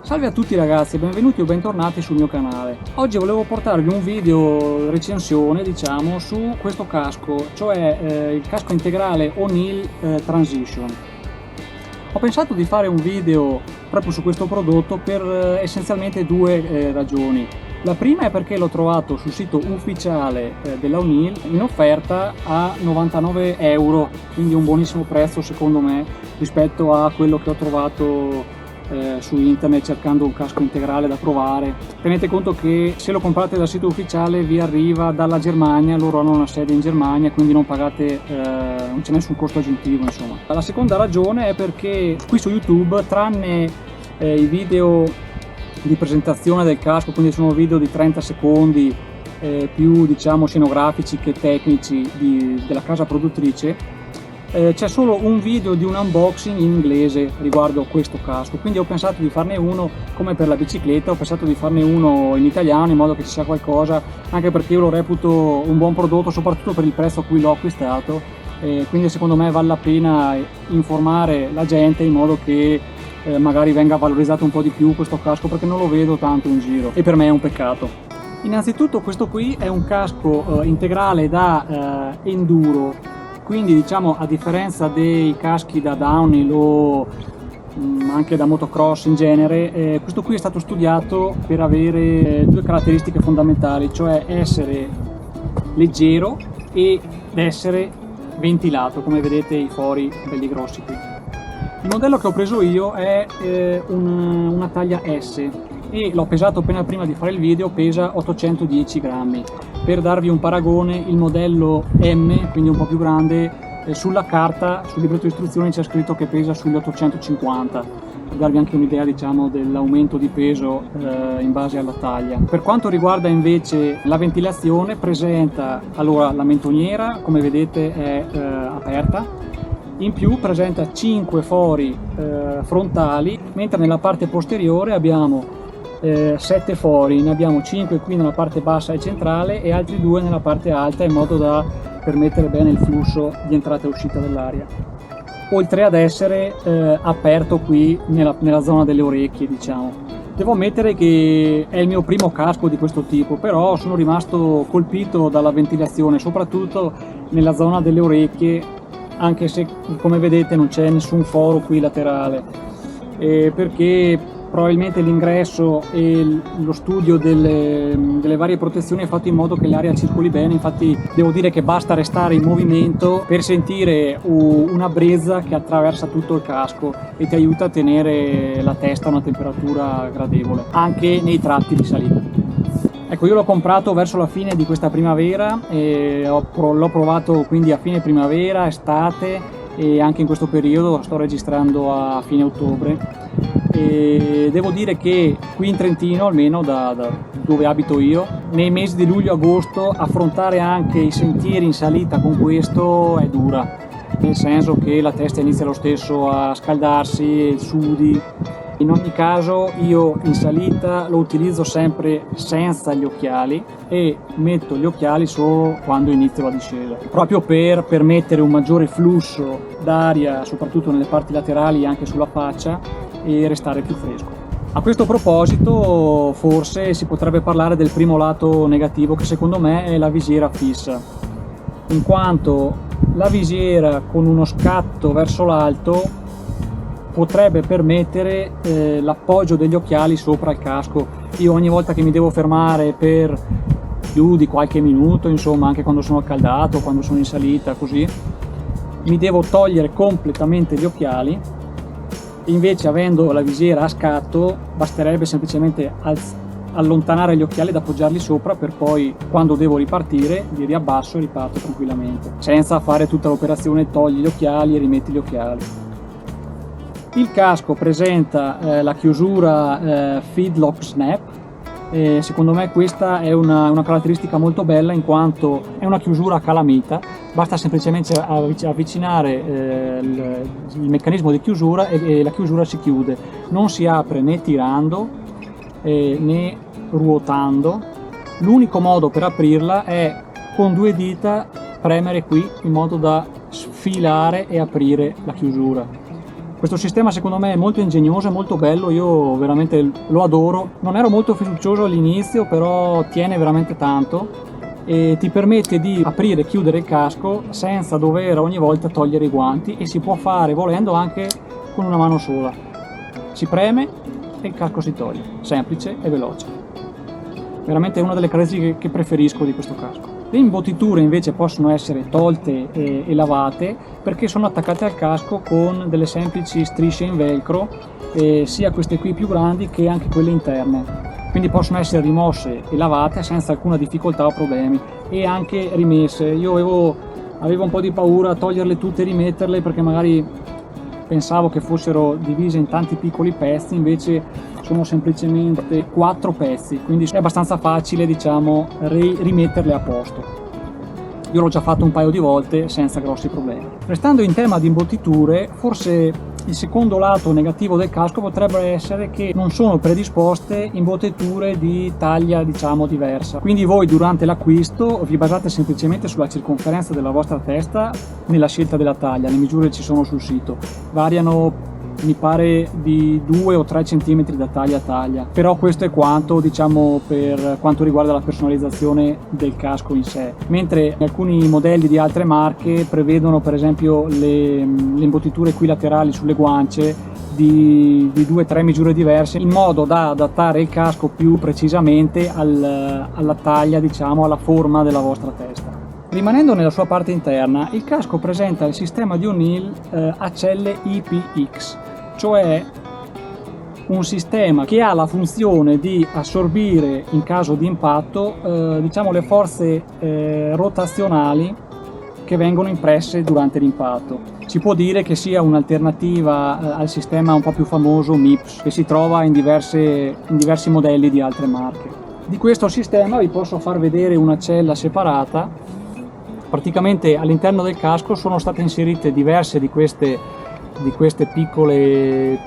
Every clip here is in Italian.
Salve a tutti ragazzi, benvenuti o bentornati sul mio canale. Oggi volevo portarvi un video recensione, diciamo, su questo casco, cioè il casco integrale O'Neill Transition. Ho pensato di fare un video proprio su questo prodotto per essenzialmente due ragioni. La prima è perché l'ho trovato sul sito ufficiale della O'Neill in offerta a 99 euro, quindi un buonissimo prezzo secondo me rispetto a quello che ho trovato su internet cercando un casco integrale da provare. Tenete conto che se lo comprate dal sito ufficiale vi arriva dalla Germania, loro hanno una sede in Germania, quindi non pagate, non c'è nessun costo aggiuntivo insomma. La seconda ragione è perché qui su YouTube, tranne i video di presentazione del casco, quindi sono video di 30 secondi più diciamo scenografici che tecnici della casa produttrice, c'è solo un video di un unboxing in inglese riguardo questo casco, quindi ho pensato di farne uno come per la bicicletta, ho pensato di farne uno in italiano in modo che ci sia qualcosa, anche perché io lo reputo un buon prodotto soprattutto per il prezzo a cui l'ho acquistato, quindi secondo me vale la pena informare la gente in modo che magari venga valorizzato un po' di più questo casco, perché non lo vedo tanto in giro e per me è un peccato. Innanzitutto questo qui è un casco integrale da enduro, quindi diciamo a differenza dei caschi da downhill o anche da motocross in genere, questo qui è stato studiato per avere due caratteristiche fondamentali, cioè essere leggero ed essere ventilato, come vedete i fori belli grossi qui. Il modello che ho preso io è una taglia S e l'ho pesato appena prima di fare il video, pesa 810 grammi. Per darvi un paragone, il modello M, quindi un po' più grande, sulla carta, sul libretto di istruzioni c'è scritto che pesa sugli 850, per darvi anche un'idea diciamo dell'aumento di peso in base alla taglia. Per quanto riguarda invece la ventilazione, presenta allora la mentoniera, come vedete è aperta, in più presenta 5 fori frontali, mentre nella parte posteriore abbiamo 7 fori, ne abbiamo 5 qui nella parte bassa e centrale e altri 2 nella parte alta, in modo da permettere bene il flusso di entrata e uscita dell'aria, oltre ad essere aperto qui nella zona delle orecchie diciamo. Devo ammettere che è il mio primo casco di questo tipo, però sono rimasto colpito dalla ventilazione, soprattutto nella zona delle orecchie, anche se come vedete non c'è nessun foro qui laterale, perché probabilmente l'ingresso e lo studio delle varie protezioni è fatto in modo che l'aria circoli bene. Infatti devo dire che basta restare in movimento per sentire una brezza che attraversa tutto il casco e ti aiuta a tenere la testa a una temperatura gradevole anche nei tratti di salita. Ecco, io l'ho comprato verso la fine di questa primavera e l'ho provato quindi a fine primavera, estate e anche in questo periodo sto registrando a fine ottobre. E devo dire che qui in Trentino, almeno da dove abito io, nei mesi di luglio-agosto affrontare anche i sentieri in salita con questo è dura, nel senso che la testa inizia lo stesso a scaldarsi, sudi. In ogni caso io in salita lo utilizzo sempre senza gli occhiali e metto gli occhiali solo quando inizio la discesa, proprio per permettere un maggiore flusso d'aria soprattutto nelle parti laterali e anche sulla faccia e restare più fresco. A questo proposito forse si potrebbe parlare del primo lato negativo, che secondo me è la visiera fissa, in quanto la visiera con uno scatto verso l'alto potrebbe permettere l'appoggio degli occhiali sopra il casco. Io ogni volta che mi devo fermare per più di qualche minuto, insomma anche quando sono accaldato, quando sono in salita così, mi devo togliere completamente gli occhiali. Invece avendo la visiera a scatto basterebbe semplicemente allontanare gli occhiali ed appoggiarli sopra, per poi quando devo ripartire li riabbasso e riparto tranquillamente, senza fare tutta l'operazione togli gli occhiali e rimetti gli occhiali. Il casco presenta la chiusura Feed Lock Snap. Secondo me questa è una caratteristica molto bella, in quanto è una chiusura a calamita, basta semplicemente avvicinare il meccanismo di chiusura e la chiusura si chiude, non si apre né tirando né ruotando. L'unico modo per aprirla è con 2 dita premere qui in modo da sfilare e aprire la chiusura. Questo sistema secondo me è molto ingegnoso, è molto bello, io veramente lo adoro. Non ero molto fiducioso all'inizio, però tiene veramente tanto e ti permette di aprire e chiudere il casco senza dover ogni volta togliere i guanti, e si può fare volendo anche con una mano sola. Si preme e il casco si toglie, semplice e veloce. Veramente è una delle caratteristiche che preferisco di questo casco. Le imbottiture invece possono essere tolte e lavate, perché sono attaccate al casco con delle semplici strisce in velcro, sia queste qui più grandi che anche quelle interne. Quindi possono essere rimosse e lavate senza alcuna difficoltà o problemi, e anche rimesse. Io avevo un po' di paura a toglierle tutte e rimetterle, perché magari pensavo che fossero divise in tanti piccoli pezzi, invece sono semplicemente 4 pezzi, quindi è abbastanza facile, diciamo, rimetterle a posto. Io l'ho già fatto un paio di volte senza grossi problemi. Restando in tema di imbottiture, forse il secondo lato negativo del casco potrebbe essere che non sono predisposte imbottiture di taglia, diciamo, diversa. Quindi voi durante l'acquisto vi basate semplicemente sulla circonferenza della vostra testa nella scelta della taglia. Le misure ci sono sul sito, variano mi pare di 2 o 3 cm da taglia a taglia, però questo è quanto, diciamo, per quanto riguarda la personalizzazione del casco in sé, mentre alcuni modelli di altre marche prevedono per esempio le imbottiture qui laterali sulle guance di 2-3 misure diverse, in modo da adattare il casco più precisamente alla taglia, diciamo, alla forma della vostra testa. Rimanendo nella sua parte interna, il casco presenta il sistema di O'Neill Acelle IPX, cioè un sistema che ha la funzione di assorbire in caso di impatto diciamo le forze rotazionali che vengono impresse durante l'impatto. Si può dire che sia un'alternativa al sistema un po' più famoso MIPS, che si trova in diversi modelli di altre marche. Di questo sistema vi posso far vedere una cella separata. Praticamente all'interno del casco sono state inserite diverse di queste piccole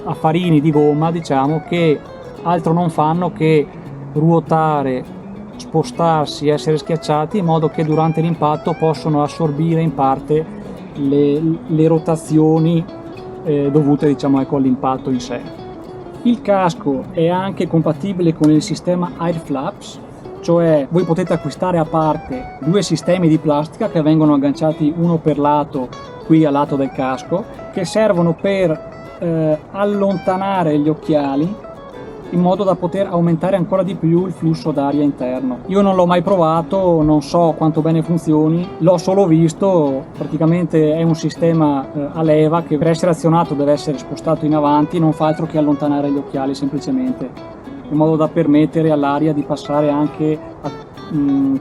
affarini di gomma, diciamo, che altro non fanno che ruotare, spostarsi, essere schiacciati, in modo che durante l'impatto possono assorbire in parte le rotazioni dovute, diciamo, ecco, all'impatto in sé. Il casco è anche compatibile con il sistema Air Flaps, cioè voi potete acquistare a parte 2 sistemi di plastica che vengono agganciati uno per lato qui a lato del casco, che servono per allontanare gli occhiali in modo da poter aumentare ancora di più il flusso d'aria interno. Io non l'ho mai provato, non so quanto bene funzioni, l'ho solo visto. Praticamente è un sistema a leva che per essere azionato deve essere spostato in avanti, non fa altro che allontanare gli occhiali semplicemente, in modo da permettere all'aria di passare anche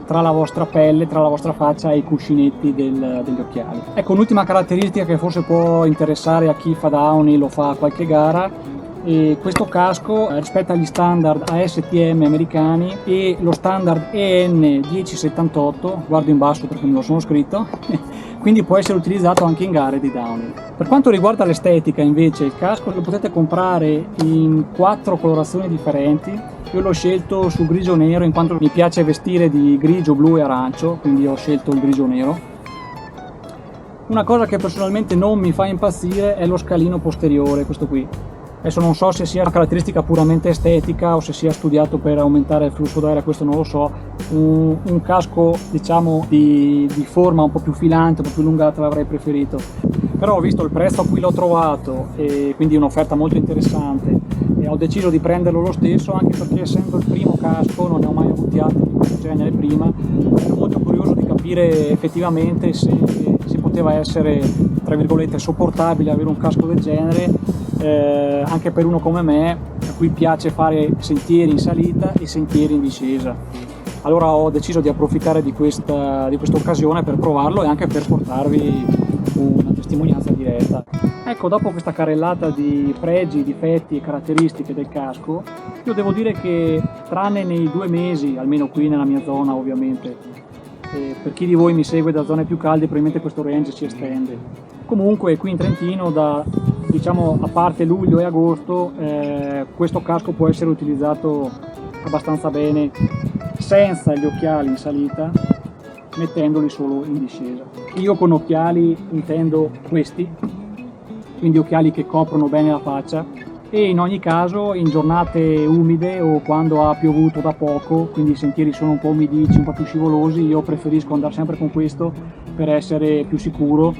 tra la vostra pelle, tra la vostra faccia e i cuscinetti degli occhiali. Ecco, un'ultima caratteristica che forse può interessare a chi fa Downy, lo fa a qualche gara. E questo casco rispetto agli standard ASTM americani e lo standard EN 1078, guardo in basso perché me lo sono scritto, quindi può essere utilizzato anche in gare di Downy. Per quanto riguarda l'estetica invece, il casco lo potete comprare in 4 colorazioni differenti. Io l'ho scelto su grigio nero in quanto mi piace vestire di grigio, blu e arancio, quindi ho scelto il grigio nero. Una cosa che personalmente non mi fa impazzire è lo scalino posteriore, questo qui. Adesso non so se sia una caratteristica puramente estetica o se sia studiato per aumentare il flusso d'aria, questo non lo so. Un casco, diciamo, di forma un po' più filante, un po' più allungata l'avrei preferito. Però ho visto il prezzo a cui l'ho trovato e quindi un'offerta molto interessante, e ho deciso di prenderlo lo stesso, anche perché essendo il primo casco, non ne ho mai avuti altri di questo genere prima, ero molto curioso di capire effettivamente se poteva essere, tra virgolette, sopportabile avere un casco del genere, anche per uno come me a cui piace fare sentieri in salita e sentieri in discesa. Allora ho deciso di approfittare di questa occasione per provarlo e anche per portarvi una testimonianza diretta. Ecco, dopo questa carrellata di pregi, difetti e caratteristiche del casco, io devo dire che tranne nei 2 mesi, almeno qui nella mia zona ovviamente, per chi di voi mi segue da zone più calde probabilmente questo range si estende. Comunque qui in Trentino, diciamo a parte luglio e agosto, questo casco può essere utilizzato abbastanza bene senza gli occhiali in salita, mettendoli solo in discesa. Io con occhiali intendo questi, quindi occhiali che coprono bene la faccia, e in ogni caso in giornate umide o quando ha piovuto da poco, quindi i sentieri sono un po' umidicci, un po' più scivolosi, io preferisco andare sempre con questo per essere più sicuro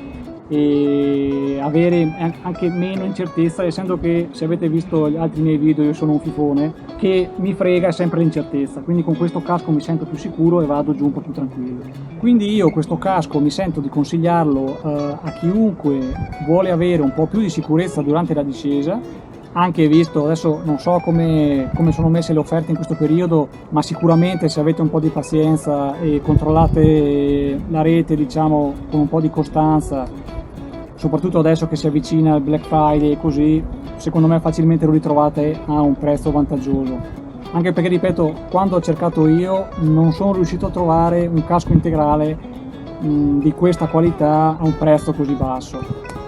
e avere anche meno incertezza, essendo che, se avete visto gli altri miei video, io sono un fifone che mi frega sempre l'incertezza, quindi con questo casco mi sento più sicuro e vado giù un po' più tranquillo. Quindi io questo casco mi sento di consigliarlo a chiunque vuole avere un po' più di sicurezza durante la discesa, anche visto, adesso non so come sono messe le offerte in questo periodo, ma sicuramente se avete un po' di pazienza e controllate la rete, diciamo, con un po' di costanza, soprattutto adesso che si avvicina il Black Friday e così, secondo me facilmente lo ritrovate a un prezzo vantaggioso. Anche perché, ripeto, quando ho cercato io non sono riuscito a trovare un casco integrale di questa qualità a un prezzo così basso,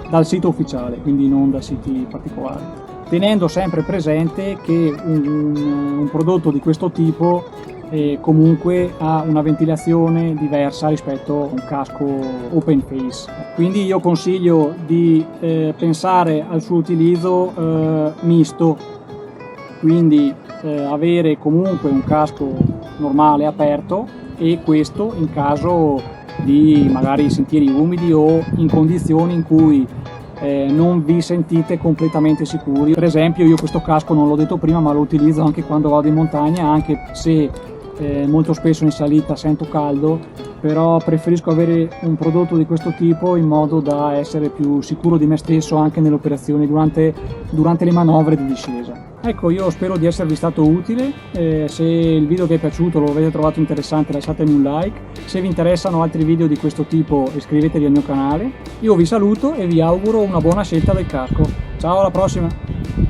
dal sito ufficiale, quindi non da siti particolari. Tenendo sempre presente che un prodotto di questo tipo comunque ha una ventilazione diversa rispetto a un casco open face, quindi io consiglio di pensare al suo utilizzo misto, quindi avere comunque un casco normale aperto, e questo in caso di magari sentieri umidi o in condizioni in cui non vi sentite completamente sicuri. Per esempio, io questo casco non l'ho detto prima, ma lo utilizzo anche quando vado in montagna, anche se molto spesso in salita sento caldo, però preferisco avere un prodotto di questo tipo in modo da essere più sicuro di me stesso anche nelle operazioni durante le manovre di discesa. Ecco, io spero di esservi stato utile, se il video vi è piaciuto, lo avete trovato interessante, lasciatemi un like, se vi interessano altri video di questo tipo iscrivetevi al mio canale. Io vi saluto e vi auguro una buona scelta del casco. Ciao, alla prossima!